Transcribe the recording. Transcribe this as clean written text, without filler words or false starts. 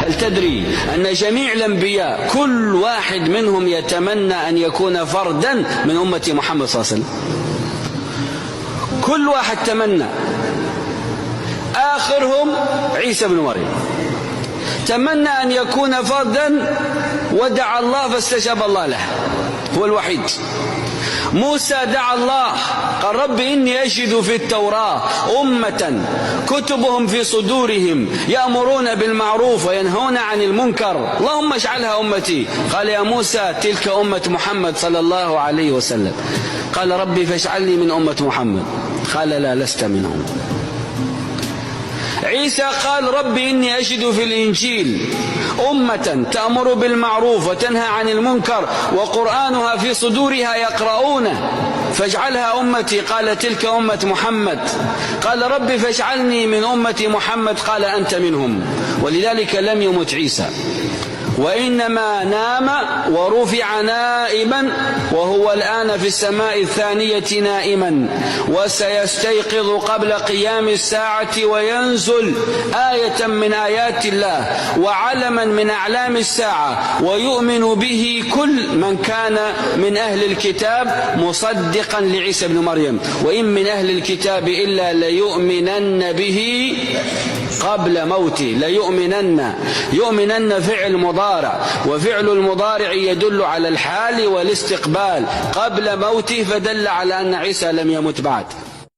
هل تدري أن جميع الأنبياء كل واحد منهم يتمنى أن يكون فردا من أمة محمد صلى الله عليه وسلم؟ كل واحد تمنى. آخرهم عيسى بن مريم تمنى أن يكون فردا ودعا الله فاستجاب الله له، هو الوحيد. موسى دعا الله قال رب إني أجد في التوراة أمة كتبهم في صدورهم يأمرون بالمعروف وينهون عن المنكر اللهم اجعلها أمتي. قال يا موسى تلك أمة محمد صلى الله عليه وسلم. قال ربي فاجعلني من أمة محمد. قال لا لست منهم. عيسى قال ربي إني أجد في الإنجيل أمة تأمر بالمعروف وتنهى عن المنكر وقرآنها في صدورها يقرؤونه فاجعلها أمتي. قال تلك أمة محمد. قال ربي فاجعلني من أمة محمد. قال أنت منهم. ولذلك لم يمت عيسى وإنما نام ورفع نائما وهو الآن في السماء الثانية نائما وسيستيقظ قبل قيام الساعة وينزل آية من آيات الله وعلما من أعلام الساعة ويؤمن به كل من كان من أهل الكتاب مصدقا لعيسى بن مريم. وإن من أهل الكتاب إلا ليؤمنن به قبل موته. يؤمنن فعل مضارع وفعل المضارع يدل على الحال والاستقبال قبل موته فدل على أن عيسى لم يمت بعد.